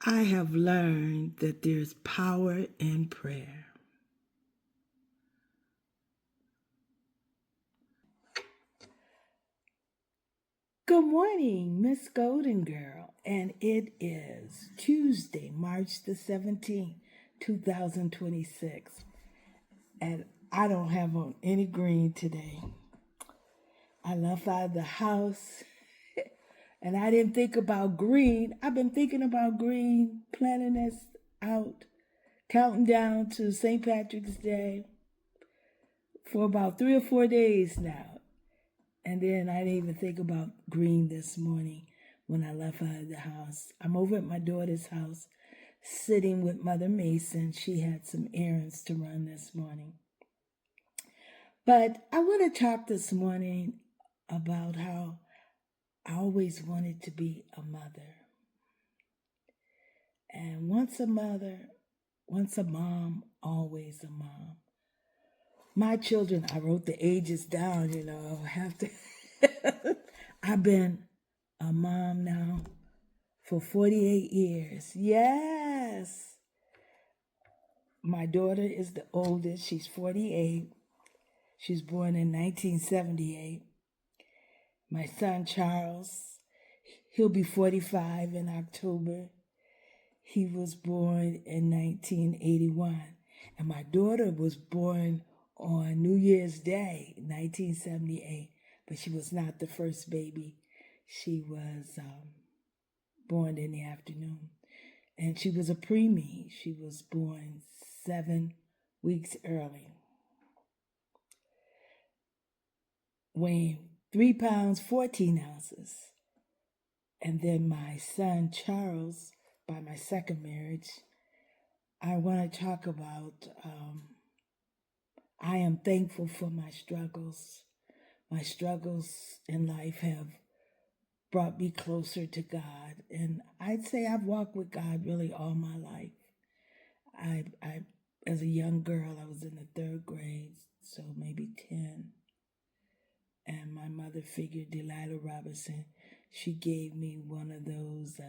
I have learned that there's power in prayer. Good morning, Miss Golden Girl, and it is Tuesday, March the 17th, 2026, and I don't have on any green today. I left out of the house, and I didn't think about green. I've been thinking about green, planning this out, counting down to St. Patrick's Day for about 3 or 4 days now. And then I didn't even think about green this morning when I left out of the house. I'm over at my daughter's house sitting with Mother Mason. She had some errands to run this morning. But I want to talk this morning about how I always wanted to be a mother. And once a mother, once a mom, always a mom. My children, I wrote the ages down, I have to. I've been a mom now for 48 years. Yes. My daughter is the oldest. She's 48. She was born in 1978. My son, Charles, he'll be 45 in October. He was born in 1981. And my daughter was born on New Year's Day, 1978. But she was not the first baby. She was born in the afternoon. And she was a preemie. She was born 7 weeks early. Weighing 3 pounds, 14 ounces. And then my son, Charles, by my second marriage, I want to talk about, I am thankful for my struggles. My struggles in life have brought me closer to God. And I'd say I've walked with God really all my life. I as a young girl, I was in the 3rd grade, so maybe 10. And my mother figure, Delilah Robinson, she gave me one of those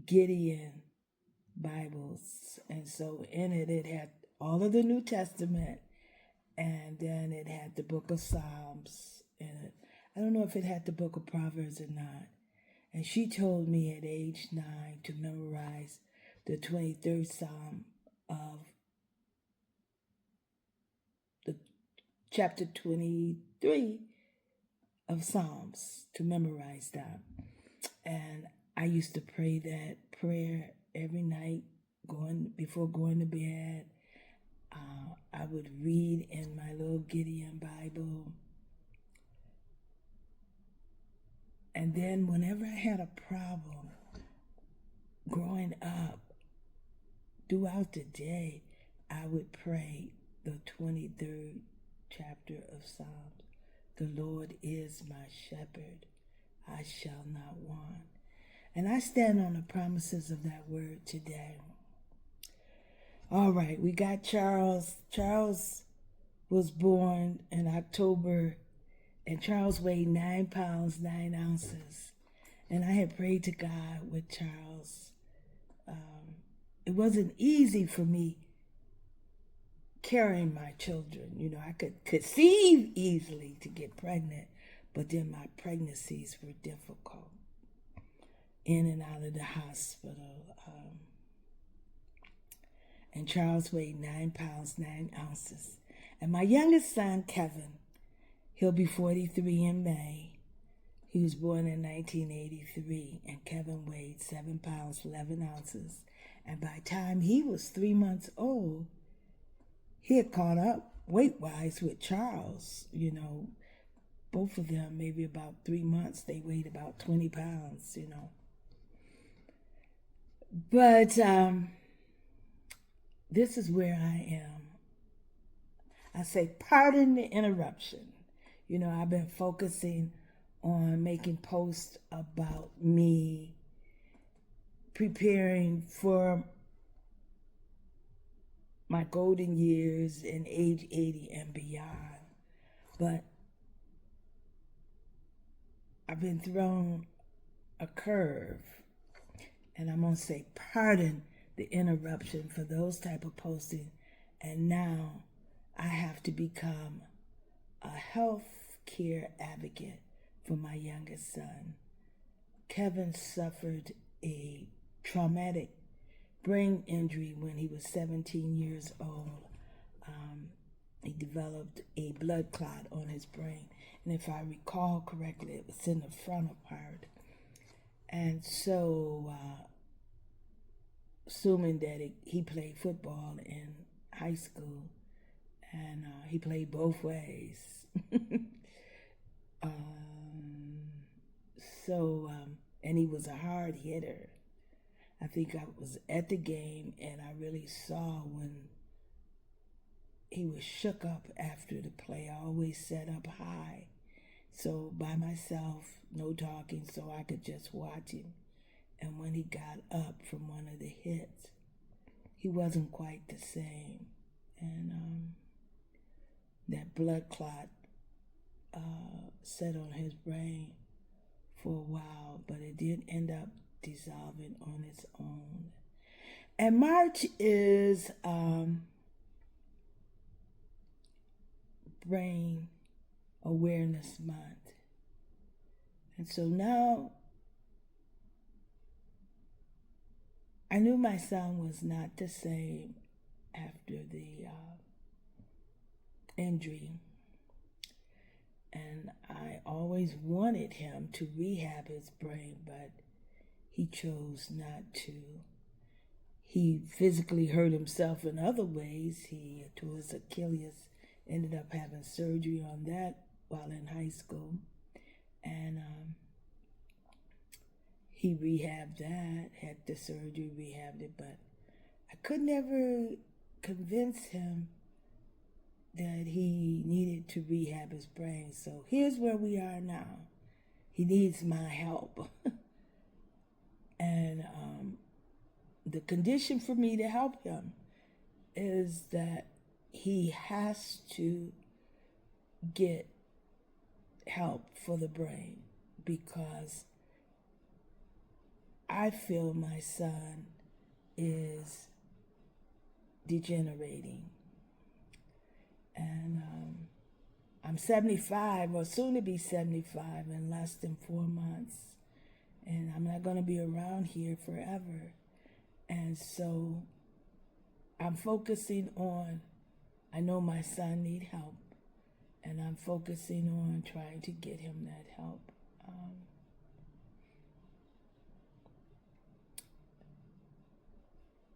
Gideon Bibles. And so in it, it had all of the New Testament, and then it had the book of Psalms in it. I don't know if it had the book of Proverbs or not. And she told me at age 9 to memorize the 23rd Psalm of the chapter 23 of Psalms, to memorize that. And I used to pray that prayer every night before going to bed. I would read in my little Gideon Bible. And then whenever I had a problem growing up, throughout the day, I would pray the 23rd chapter of Psalms. The Lord is my shepherd, I shall not want. And I stand on the promises of that word today. All right, we got Charles. Charles was born in October, and Charles weighed 9 pounds, 9 ounces. And I had prayed to God with Charles. It wasn't easy for me carrying my children. I could conceive easily to get pregnant, but then my pregnancies were difficult. In and out of the hospital. And Charles weighed 9 pounds, 9 ounces. And my youngest son, Kevin, he'll be 43 in May. He was born in 1983, and Kevin weighed 7 pounds, 11 ounces. And by the time he was 3 months old, he had caught up weight-wise with Charles. Both of them, maybe about 3 months, they weighed about 20 pounds, But this is where I am. I say, pardon the interruption. I've been focusing on making posts about me preparing for my golden years in age 80 and beyond. But I've been thrown a curve, And I'm going to say pardon the interruption for those type of posting. And now I have to become a health care advocate for my youngest son. Kevin suffered a traumatic brain injury when he was 17 years old. He developed a blood clot on his brain. And if I recall correctly, it was in the frontal part. And so, assuming that he played football in high school, and he played both ways. And he was a hard hitter. I think I was at the game, and I really saw when he was shook up after the play. I always sat up high, so by myself, no talking, so I could just watch him. And when he got up from one of the hits, he wasn't quite the same. And that blood clot sat on his brain for a while, but it did end up dissolving on its own. And March is Brain Awareness Month. And so now I knew my son was not the same after the injury. And I always wanted him to rehab his brain, but he chose not to. He physically hurt himself in other ways. He tore his Achilles, ended up having surgery on that while in high school. And he rehabbed that, had the surgery, rehabbed it, but I could never convince him that he needed to rehab his brain. So here's where we are now. He needs my help. And the condition for me to help him is that he has to get help for the brain, because I feel my son is degenerating. And I'm 75, or soon to be 75 in less than 4 months. And I'm not going to be around here forever. And so I'm focusing on, I know my son needs help, and I'm focusing on trying to get him that help.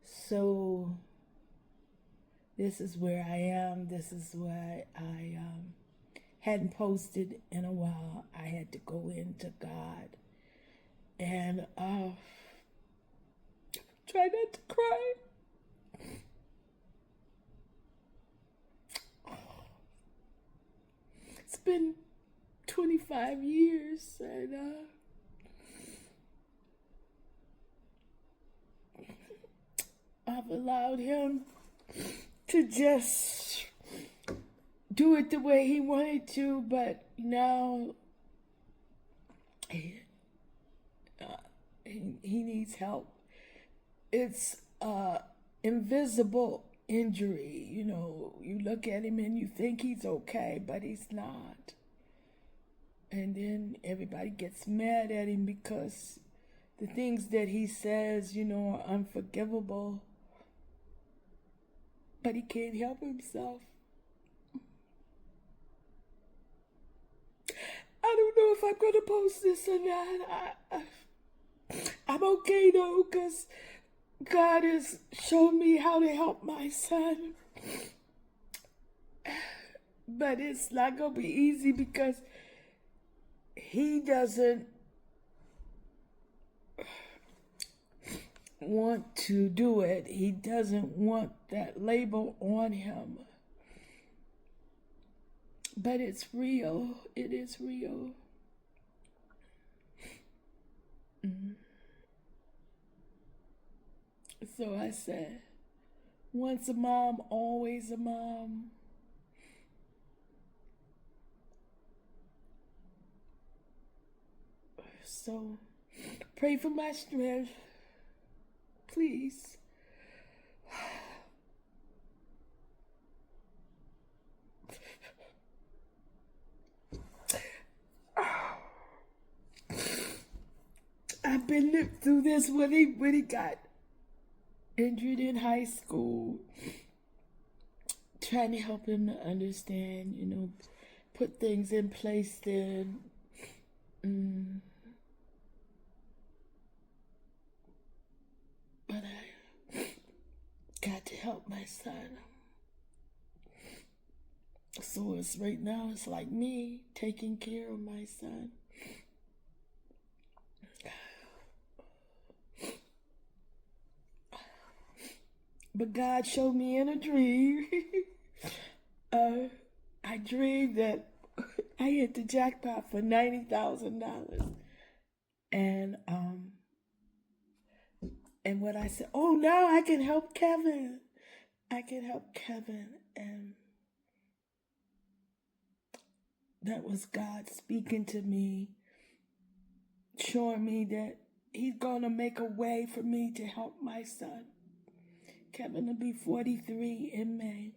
So this is where I am. This is why I hadn't posted in a while. I had to go into God and try not to cry. It's been 25 years, and I've allowed him to just do it the way he wanted to, but now he needs help. It's invisible injury. You know, you look at him and you think he's okay, but he's not. And then everybody gets mad at him because the things that he says, you know, are unforgivable. But he can't help himself. I don't know if I'm going to post this or not. I'm okay though, because God has shown me how to help my son. But it's not going to be easy because he doesn't want to do it. He doesn't want that label on him. But it's real. It is real. So I said, once a mom, always a mom. So pray for my strength. Please. I've been lived through this when he got injured in high school. Trying to help him to understand, put things in place then. But I got to help my son. So right now it's like me taking care of my son. But God showed me in a dream. I dreamed that I hit the jackpot for $90,000. And what I said, oh, now I can help Kevin. And that was God speaking to me, showing me that he's going to make a way for me to help my son. Kevin will be 43 in May.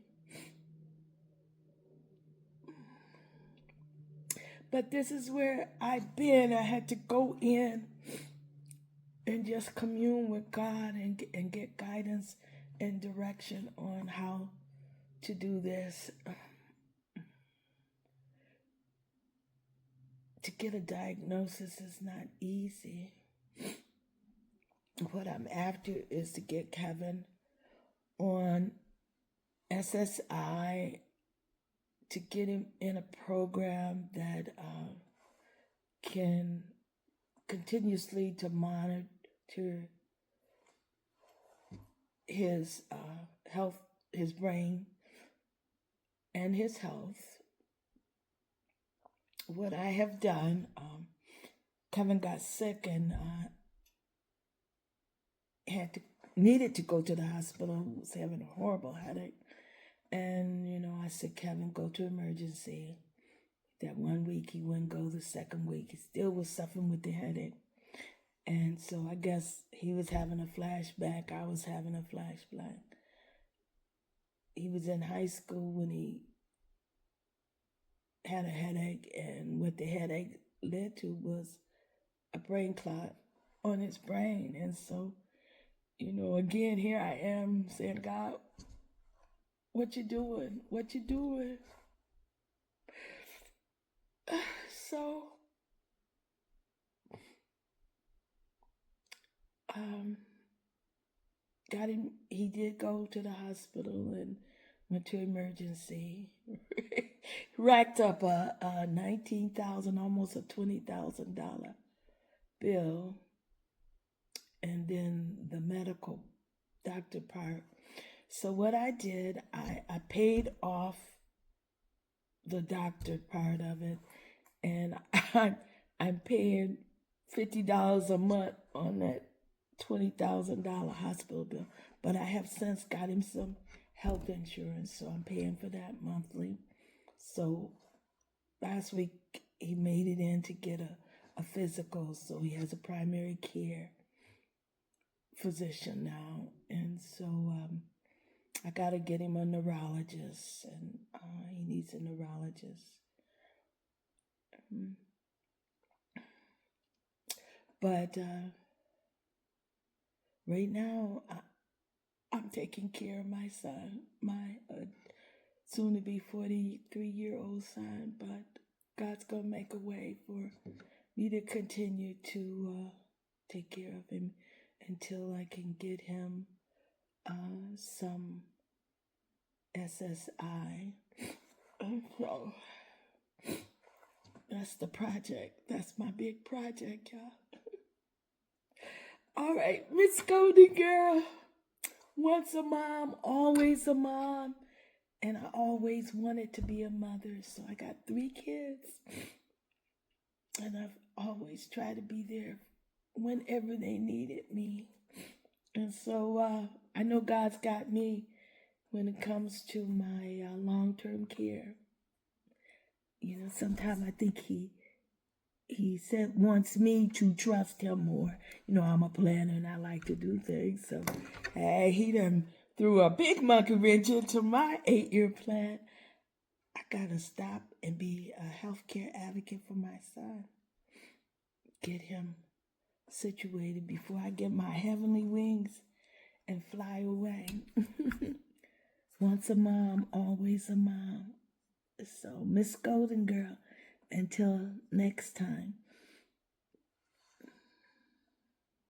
But this is where I've been. I had to go in and just commune with God and get guidance and direction on how to do this. To get a diagnosis is not easy. What I'm after is to get Kevin on SSI, to get him in a program that can continuously to monitor his health, his brain, and his health. What I have done, Kevin got sick and needed to go to the hospital. He was having a horrible headache. And, I said, Kevin, go to emergency. That 1 week he wouldn't go. The second week he still was suffering with the headache. And so I guess he was having a flashback. I was having a flashback. He was in high school when he had a headache, and what the headache led to was a brain clot on his brain. And so, again, here I am saying, God, what you doing? What you doing? So, got him, he did go to the hospital and went to emergency. Racked up a $19,000, almost a $20,000 bill. And then the medical doctor part. So what I did, I paid off the doctor part of it, and I'm paying $50 a month on that $20,000 hospital bill. But I have since got him some health insurance, so I'm paying for that monthly. So last week he made it in to get a physical, so he has a primary care physician now. And so I got to get him a neurologist, and he needs a neurologist. But right now, I'm taking care of my son, my soon-to-be 43-year-old son. But God's going to make a way for me to continue to take care of him until I can get him some SSI. So that's the project. That's my big project, y'all. All right, Miss Golden Girl. Once a mom, always a mom. And I always wanted to be a mother. So I got 3 kids. And I've always tried to be there whenever they needed me. And so I know God's got me when it comes to my long-term care. Sometimes I think he he said wants me to trust him more. You know, I'm a planner and I like to do things. So, hey, he done threw a big monkey wrench into my 8-year plan. I gotta stop and be a healthcare advocate for my son. Get him situated before I get my heavenly wings and fly away. Once a mom, always a mom. So, Miss Golden Girl, until next time.